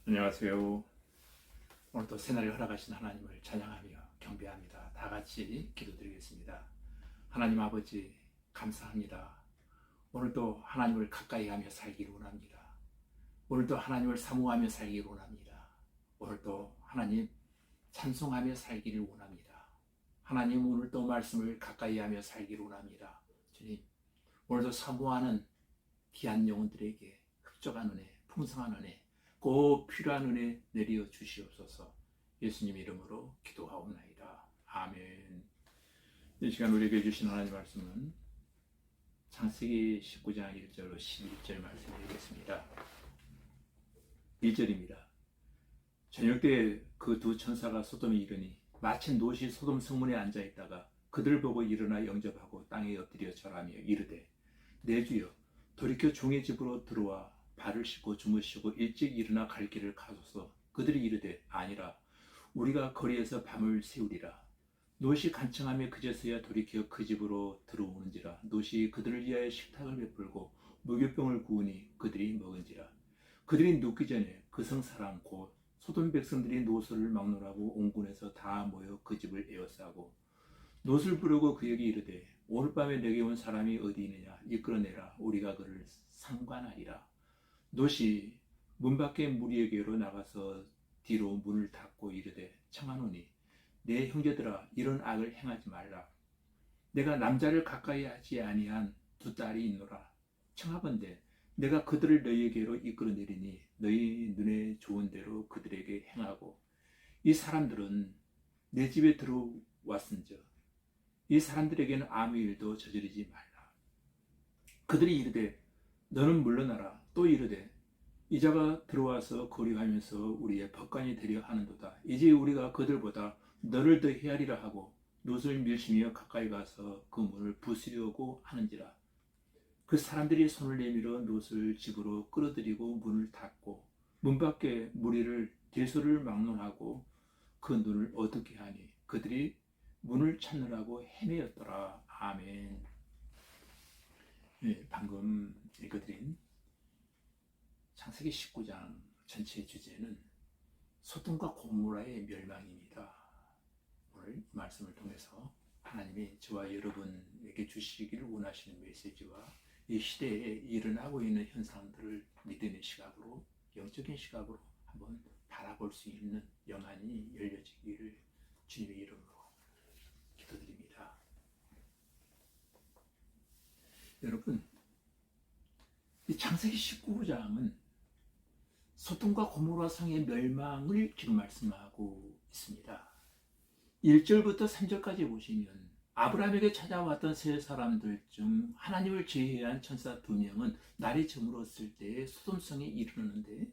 안녕하세요. 오늘도 새날을 허락하신 하나님을 찬양하며 경배합니다. 다 같이 기도드리겠습니다. 하나님 아버지 감사합니다. 오늘도 하나님을 가까이 하며 살기를 원합니다. 오늘도 하나님을 사모하며 살기를 원합니다. 오늘도 하나님 찬송하며 살기를 원합니다. 하나님 오늘도 말씀을 가까이 하며 살기를 원합니다. 주님 오늘도 사모하는 귀한 영혼들에게 흡족한 은혜, 풍성한 은혜, 꼭 필요한 은혜 내려 주시옵소서. 예수님 이름으로 기도하옵나이다. 아멘. 이 시간 우리에게 주신 하나님 말씀은 창세기 19장 1절로 11절 말씀드리겠습니다. 1절입니다. 저녁 때 그 두 천사가 소돔에 이르니 마침 롯이 소돔 성문에 앉아 있다가 그들을 보고 일어나 영접하고 땅에 엎드려 절하며 이르되 내 주여 돌이켜 종의 집으로 들어와 발을 씻고 주무시고 일찍 일어나 갈 길을 가소서. 그들이 이르되 아니라 우리가 거리에서 밤을 새우리라. 롯이 간청하며 그제서야 돌이켜 그 집으로 들어오는지라. 롯이 그들을 위하여 식탁을 베풀고 무교병을 구우니 그들이 먹은지라. 그들이 눕기 전에 그 성 사람 곧 소돔 백성들이 롯을 막론하고 온 군에서 다 모여 그 집을 에워싸고 롯을 부르고 그에게 이르되 오늘 밤에 내게 온 사람이 어디 있느냐 이끌어내라. 우리가 그를 상관하리라. 롯이 문 밖에 무리에게로 나가서 뒤로 문을 닫고 이르되 청하노니 내 형제들아 이런 악을 행하지 말라. 내가 남자를 가까이 하지 아니한 두 딸이 있노라. 청하건대 내가 그들을 너희에게로 이끌어내리니 너희 눈에 좋은 대로 그들에게 행하고 이 사람들은 내 집에 들어왔은즉 이 사람들에게는 아무 일도 저지르지 말라. 그들이 이르되 너는 물러나라. 또 이르되 이자가 들어와서 거류하면서 우리의 법관이 되려 하는도다. 이제 우리가 그들보다 너를 더 헤아리라 하고 롯을 밀치며 가까이 가서 그 문을 부수려고 하는지라. 그 사람들이 손을 내밀어 롯을 집으로 끌어들이고 문을 닫고 문 밖에 무리를 대소를 막론하고 그 눈을 어둡게 하니 그들이 문을 찾느라고 헤매었더라. 아멘. 방금 읽어드린 창세기 19장 전체의 주제는 소돔과 고모라의 멸망입니다. 오늘 이 말씀을 통해서 하나님이 저와 여러분에게 주시기를 원하시는 메시지와 이 시대에 일어나고 있는 현상들을 믿음의 시각으로, 영적인 시각으로 한번 바라볼 수 있는 영안이 열려지기를 주님의 이름으로 기도드립니다. 여러분, 이 창세기 19장은 소돔과 고모라 성의 멸망을 지금 말씀하고 있습니다. 1절부터 3절까지 보시면 아브라함에게 찾아왔던 세 사람들 중 하나님을 제외한 천사 2명은 날이 저물었을 때 소돔성에 이르는데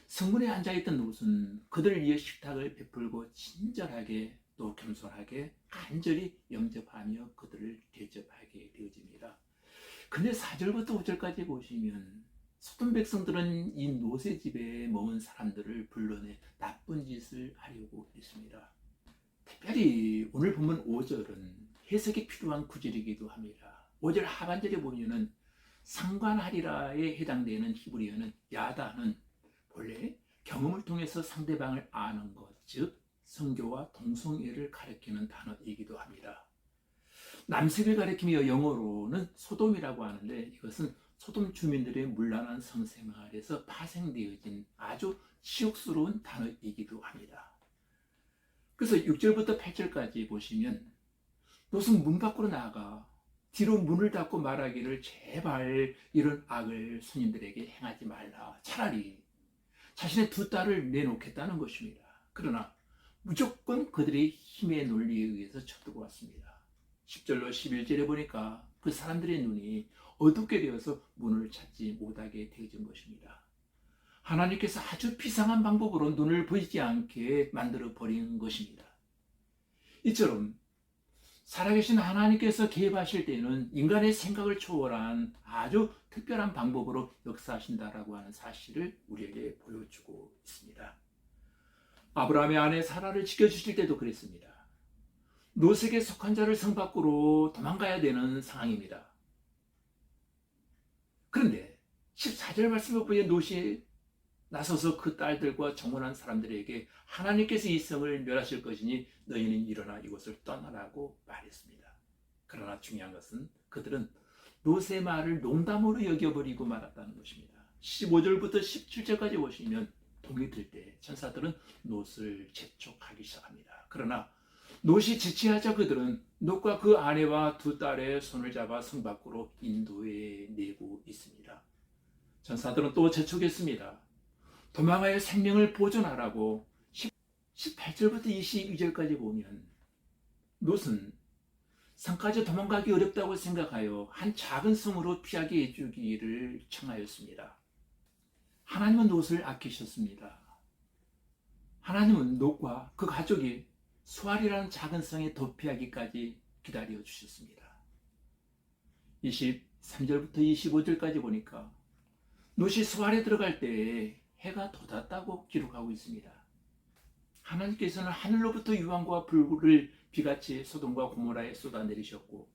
성문에 앉아있던 롯은 그들을 위해 식탁을 베풀고 친절하게 또 겸손하게 간절히 영접하며 그들을 대접하게 되어집니다. 근데 4절부터 5절까지 보시면 소돔 백성들은 이 롯의 집에 머문 사람들을 불러내 나쁜 짓을 하려고 했습니다. 특별히 오늘 보면 5절은 해석이 필요한 구절이기도 합니다. 5절 하반절에 보면은 상관하리라에 해당되는 히브리어는 야다는 본래 경험을 통해서 상대방을 아는 것, 즉 성교와 동성애를 가리키는 단어이기도 합니다. 남색을 가리키며 영어로는 소돔이라고 하는데 이것은 소돔 주민들의 문란한 성생활에서 파생되어진 아주 치욕스러운 단어이기도 합니다. 그래서 6절부터 8절까지 보시면 롯은 문 밖으로 나가 뒤로 문을 닫고 말하기를 제발 이런 악을 손님들에게 행하지 말라. 차라리 자신의 두 딸을 내놓겠다는 것입니다. 그러나 무조건 그들의 힘의 논리에 의해서 쳐들고 왔습니다. 10절로 11절에 보니까 그 사람들의 눈이 어둡게 되어서 문을 찾지 못하게 되어진 것입니다. 하나님께서 아주 비상한 방법으로 눈을 보이지 않게 만들어 버린 것입니다. 이처럼 살아계신 하나님께서 개입하실 때는 인간의 생각을 초월한 아주 특별한 방법으로 역사하신다라고 하는 사실을 우리에게 보여주고 있습니다. 아브라함의 아내 사라를 지켜주실 때도 그랬습니다. 롯에게 속한 자를 성 밖으로 도망가야 되는 상황입니다. 그런데 14절 말씀을 보면 롯이 나서서 그 딸들과 정혼한 사람들에게 하나님께서 이 성을 멸하실 것이니 너희는 일어나 이곳을 떠나라고 말했습니다. 그러나 중요한 것은 그들은 롯의 말을 농담으로 여겨버리고 말았다는 것입니다. 15절부터 17절까지 보시면 동이 들 때 천사들은 롯을 재촉하기 시작합니다. 그러나 롯이 지체하자 그들은 롯과 그 아내와 두 딸의 손을 잡아 성 밖으로 인도해 내고 있습니다. 천사들은 또 재촉했습니다. 도망하여 생명을 보존하라고. 18절부터 22절까지 보면 롯은 성까지 도망가기 어렵다고 생각하여 한 작은 성으로 피하게 해주기를 청하였습니다. 하나님은 롯을 아끼셨습니다. 하나님은 롯과 그 가족이 수알이라는 작은 성에 도피하기까지 기다려 주셨습니다. 23절부터 25절까지 보니까 롯이 수알에 들어갈 때에 해가 돋았다고 기록하고 있습니다. 하나님께서는 하늘로부터 유황과 불을 비같이 소돔과 고모라에 쏟아내리셨고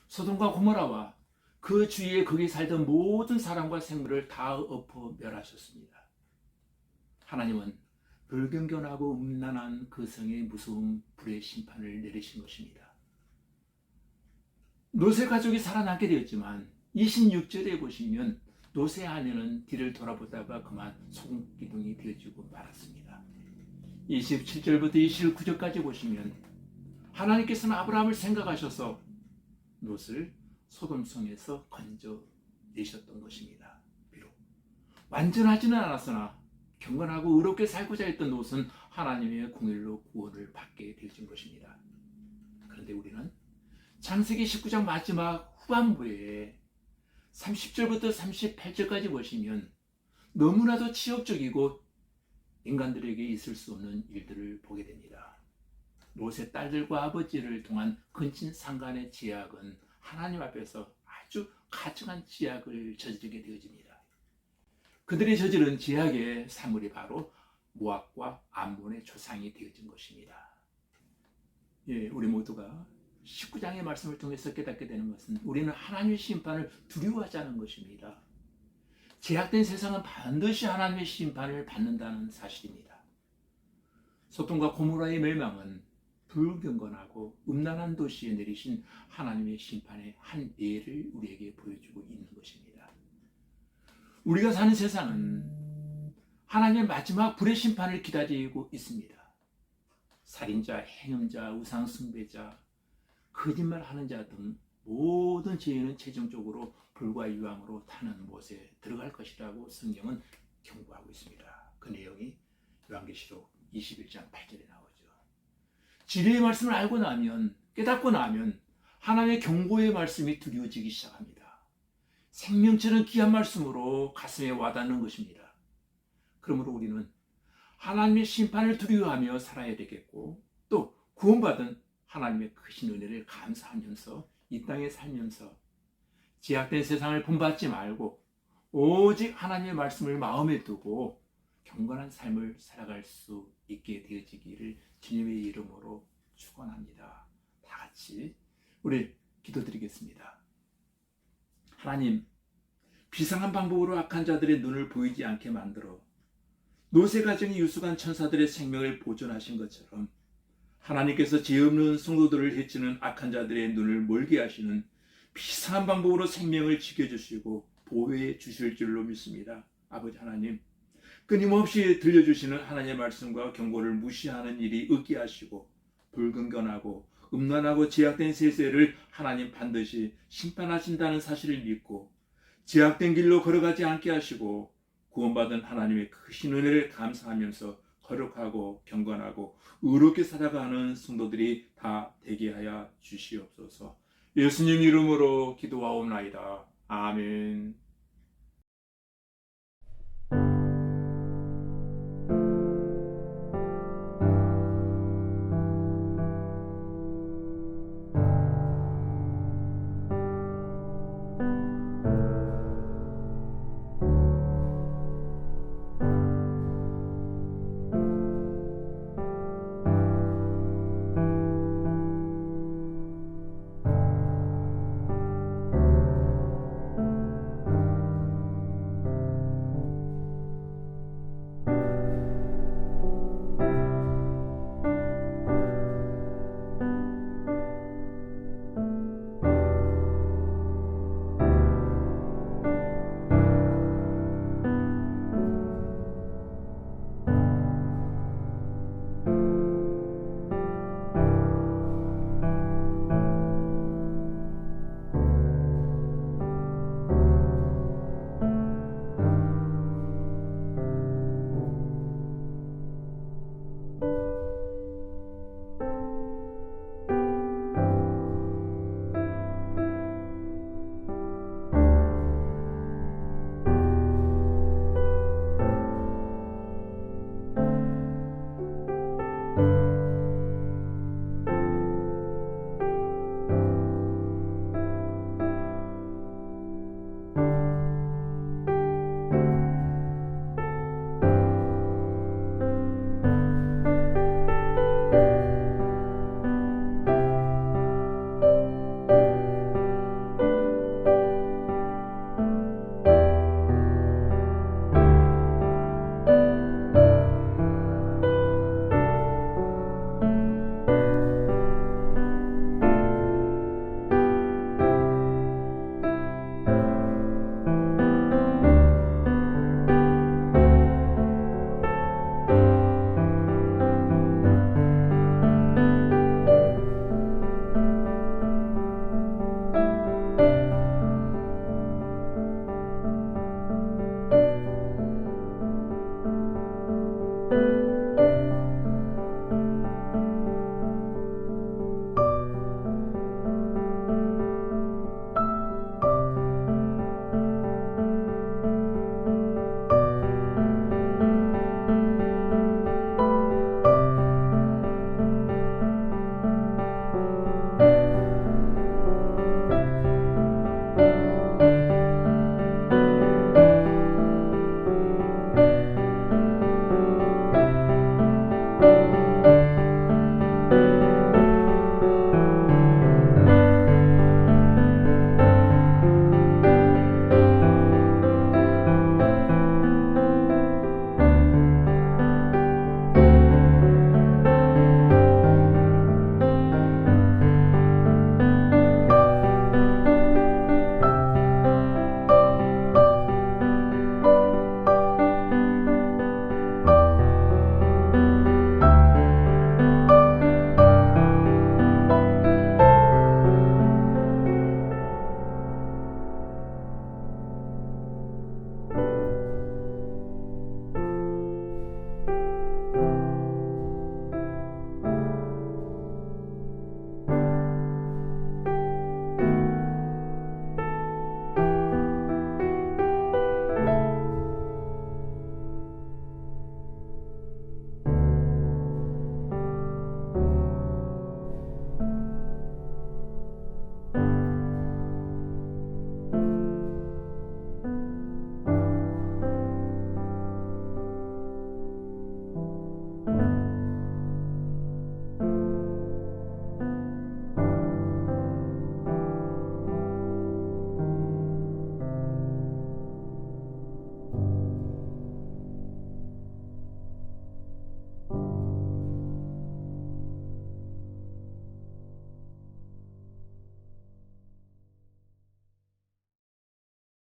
소돔과 고모라와 그 주위에 거기 살던 모든 사람과 생물을 다 엎어 멸하셨습니다. 하나님은 불경건하고 음란한 그 성에 무서운 불의 심판을 내리신 것입니다. 롯의 가족이 살아남게 되었지만 26절에 보시면 롯의 아내는 뒤를 돌아보다가 그만 소금기둥이 되어지고 말았습니다. 27절부터 29절까지 보시면 하나님께서는 아브라함을 생각하셔서 롯을 소돔성에서 건져내셨던 것입니다. 비록 완전하지는 않았으나 경건하고 의롭게 살고자 했던 롯은 하나님의 공일로 구원을 받게 되어진 것입니다. 그런데 우리는 창세기 19장 마지막 후반부에 30절부터 38절까지 보시면 너무나도 치욕적이고 인간들에게 있을 수 없는 일들을 보게 됩니다. 롯의 딸들과 아버지를 통한 근친상간의 제약은 하나님 앞에서 아주 가증한 제약을 저지르게 되어집니다. 그들이 저지른 제약의 사물이 바로 모압과 암몬의 조상이 되어진 것입니다. 우리 모두가 19장의 말씀을 통해서 깨닫게 되는 것은 우리는 하나님의 심판을 두려워하지 않는 것입니다. 제약된 세상은 반드시 하나님의 심판을 받는다는 사실입니다. 소돔과 고모라의 멸망은 불경건하고 음란한 도시에 내리신 하나님의 심판의 한 예를 우리에게 보여주고 있는 것입니다. 우리가 사는 세상은 하나님의 마지막 불의 심판을 기다리고 있습니다. 살인자, 행음자, 우상숭배자, 거짓말하는 자 등 모든 죄인은 최종적으로 불과 유황으로 타는 못에 들어갈 것이라고 성경은 경고하고 있습니다. 그 내용이 요한계시록 21장 8절에 나오죠. 진리의 말씀을 알고 나면, 깨닫고 나면 하나님의 경고의 말씀이 두려워지기 시작합니다. 생명처럼 귀한 말씀으로 가슴에 와닿는 것입니다. 그러므로 우리는 하나님의 심판을 두려워하며 살아야 되겠고, 또 구원받은 하나님의 크신 은혜를 감사하면서 이 땅에 살면서 제약된 세상을 본받지 말고 오직 하나님의 말씀을 마음에 두고 경건한 삶을 살아갈 수 있게 되어지기를 주님의 이름으로 축원합니다. 다 같이 우리 기도드리겠습니다. 하나님, 비상한 방법으로 악한 자들의 눈을 보이지 않게 만들어 롯의 가정이 유숙한 천사들의 생명을 보존하신 것처럼 하나님께서 죄 없는 성도들을 해치는 악한 자들의 눈을 멀게 하시는 비상한 방법으로 생명을 지켜주시고 보호해 주실 줄로 믿습니다. 아버지 하나님, 끊임없이 들려주시는 하나님의 말씀과 경고를 무시하는 일이 없게 하시고 불경건하고 음란하고 제약된 세대를 하나님 반드시 심판하신다는 사실을 믿고 제약된 길로 걸어가지 않게 하시고 구원받은 하나님의 크신 은혜를 감사하면서 거룩하고 경건하고 의롭게 살아가는 성도들이 다 되게 하여 주시옵소서. 예수님 이름으로 기도하옵나이다. 아멘.